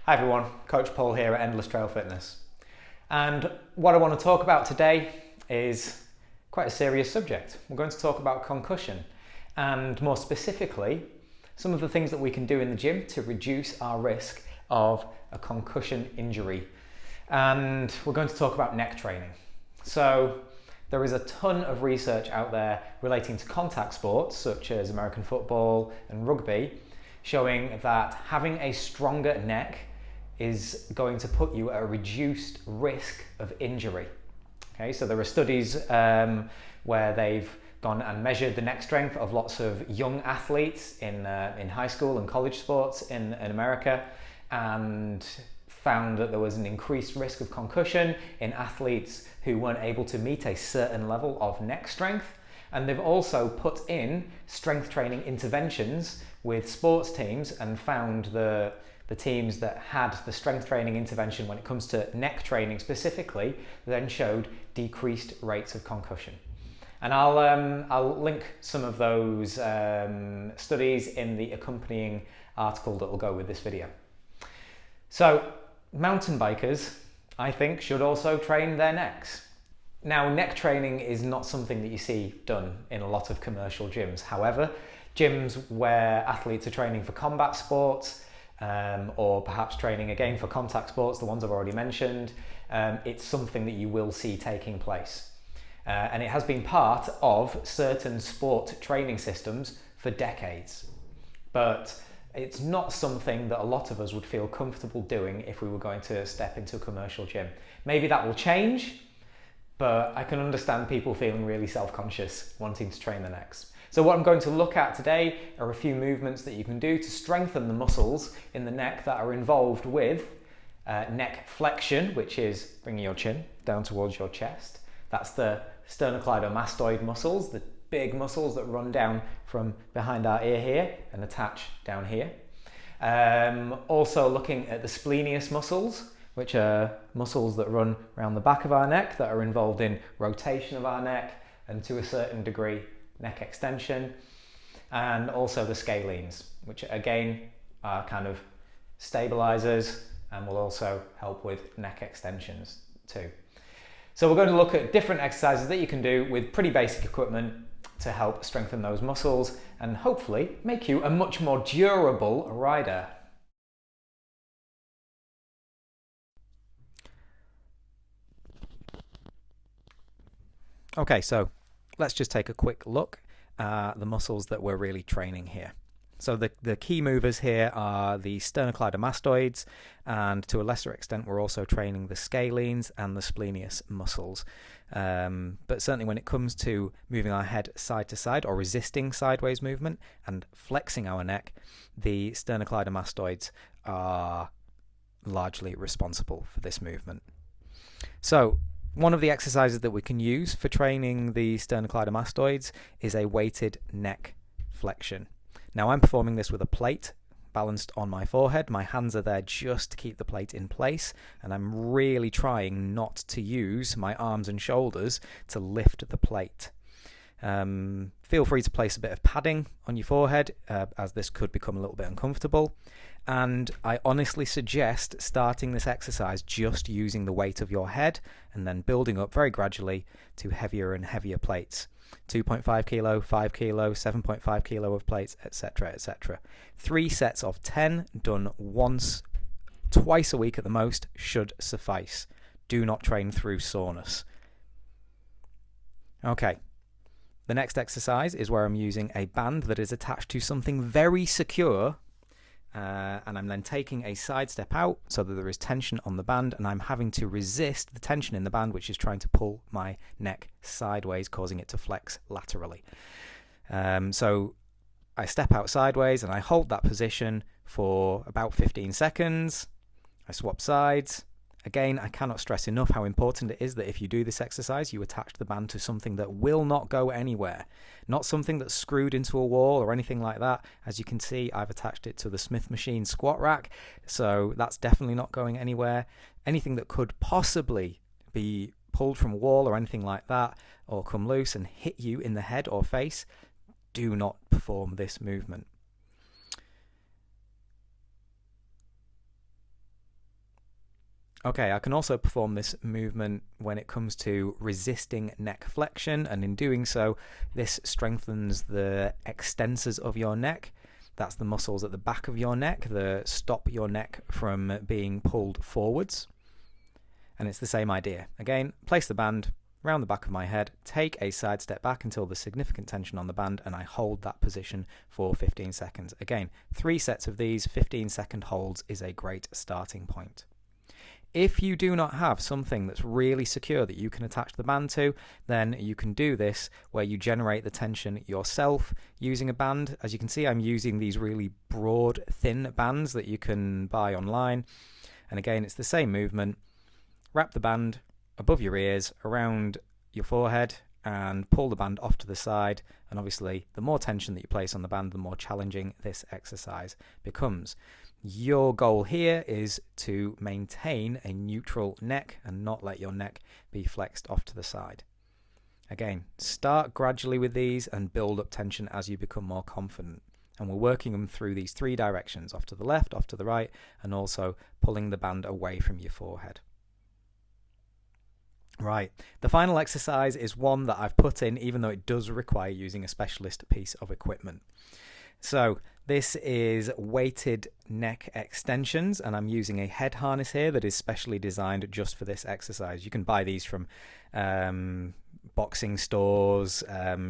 Hi everyone, Coach Paul here at Endless Trail Fitness. And what I want to talk about today is quite a serious subject. We're going to talk about concussion and more specifically, some of the things that we can do in the gym to reduce our risk of a concussion injury. And we're going to talk about neck training. So there is a ton of research out there relating to contact sports such as American football and rugby, showing that having a stronger neck is going to put you at a reduced risk of injury. Okay, so there are studies where they've gone and measured the neck strength of lots of young athletes in high school and college sports in America, and found that there was an increased risk of concussion in athletes who weren't able to meet a certain level of neck strength. And they've also put in strength training interventions with sports teams and found the teams that had the strength training intervention when it comes to neck training specifically then showed decreased rates of concussion. And I'll link some of those studies in the accompanying article that will go with this video. So mountain bikers, I think, should also train their necks. Now, neck training is not something that you see done in a lot of commercial gyms. However, gyms where athletes are training for combat sports, or perhaps training again for contact sports, the ones I've already mentioned, it's something that you will see taking place. And it has been part of certain sport training systems for decades. But it's not something that a lot of us would feel comfortable doing if we were going to step into a commercial gym. Maybe that will change, but I can understand people feeling really self-conscious wanting to train their necks. So what I'm going to look at today are a few movements that you can do to strengthen the muscles in the neck that are involved with neck flexion, which is bringing your chin down towards your chest. That's the sternocleidomastoid muscles, the big muscles that run down from behind our ear here and attach down here. Also looking at the splenius muscles, which are muscles that run around the back of our neck that are involved in rotation of our neck and to a certain degree neck extension, and also the scalenes, which again are kind of stabilizers and will also help with neck extensions too. So we're going to look at different exercises that you can do with pretty basic equipment to help strengthen those muscles and hopefully make you a much more durable rider. Okay, so let's just take a quick look at the muscles that we're really training here. So the key movers here are the sternocleidomastoids, and to a lesser extent we're also training the scalenes and the splenius muscles. But certainly when it comes to moving our head side to side or resisting sideways movement and flexing our neck, the sternocleidomastoids are largely responsible for this movement. So one of the exercises that we can use for training the sternocleidomastoids is a weighted neck flexion. Now I'm performing this with a plate balanced on my forehead. My hands are there just to keep the plate in place, and I'm really trying not to use my arms and shoulders to lift the plate. Feel free to place a bit of padding on your forehead as this could become a little bit uncomfortable. And I honestly suggest starting this exercise just using the weight of your head and then building up very gradually to heavier and heavier plates. 2.5 kilo, 5 kilo, 7.5 kilo of plates, etc., etc. 3 sets of 10 done twice a week at the most should suffice. Do not train through soreness. Okay. The next exercise is where I'm using a band that is attached to something very secure, and I'm then taking a side step out so that there is tension on the band, and I'm having to resist the tension in the band, which is trying to pull my neck sideways, causing it to flex laterally. So I step out sideways and I hold that position for about 15 seconds. I swap sides. Again, I cannot stress enough how important it is that if you do this exercise, you attach the band to something that will not go anywhere. Not something that's screwed into a wall or anything like that. As you can see, I've attached it to the Smith machine squat rack, so that's definitely not going anywhere. Anything that could possibly be pulled from a wall or anything like that, or come loose and hit you in the head or face, do not perform this movement. Okay, I can also perform this movement when it comes to resisting neck flexion, and in doing so, this strengthens the extensors of your neck. That's the muscles at the back of your neck that stop your neck from being pulled forwards. And it's the same idea. Again, place the band around the back of my head, take a side step back until there's significant tension on the band, and I hold that position for 15 seconds. Again, 3 sets of these, 15-second holds is a great starting point. If you do not have something that's really secure that you can attach the band to, then you can do this where you generate the tension yourself using a band. As you can see, I'm using these really broad, thin bands that you can buy online. And again, it's the same movement. Wrap the band above your ears, around your forehead, and pull the band off to the side. And obviously, the more tension that you place on the band, the more challenging this exercise becomes. Your goal here is to maintain a neutral neck and not let your neck be flexed off to the side. Again, start gradually with these and build up tension as you become more confident. And we're working them through these 3 directions, off to the left, off to the right, and also pulling the band away from your forehead. Right, the final exercise is one that I've put in even though it does require using a specialist piece of equipment. So this is weighted neck extensions, and I'm using a head harness here that is specially designed just for this exercise. You can buy these from boxing stores,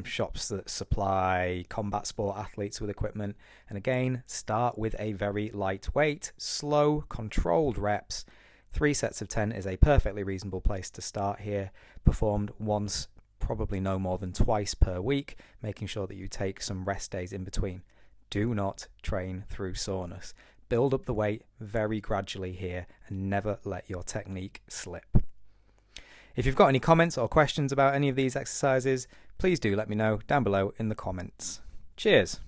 shops that supply combat sport athletes with equipment. And again, start with a very light weight, slow, controlled reps. 3 sets of 10 is a perfectly reasonable place to start here, performed once, probably no more than twice per week, making sure that you take some rest days in between. Do not train through soreness. Build up the weight very gradually here and never let your technique slip. If you've got any comments or questions about any of these exercises, please do let me know down below in the comments. Cheers!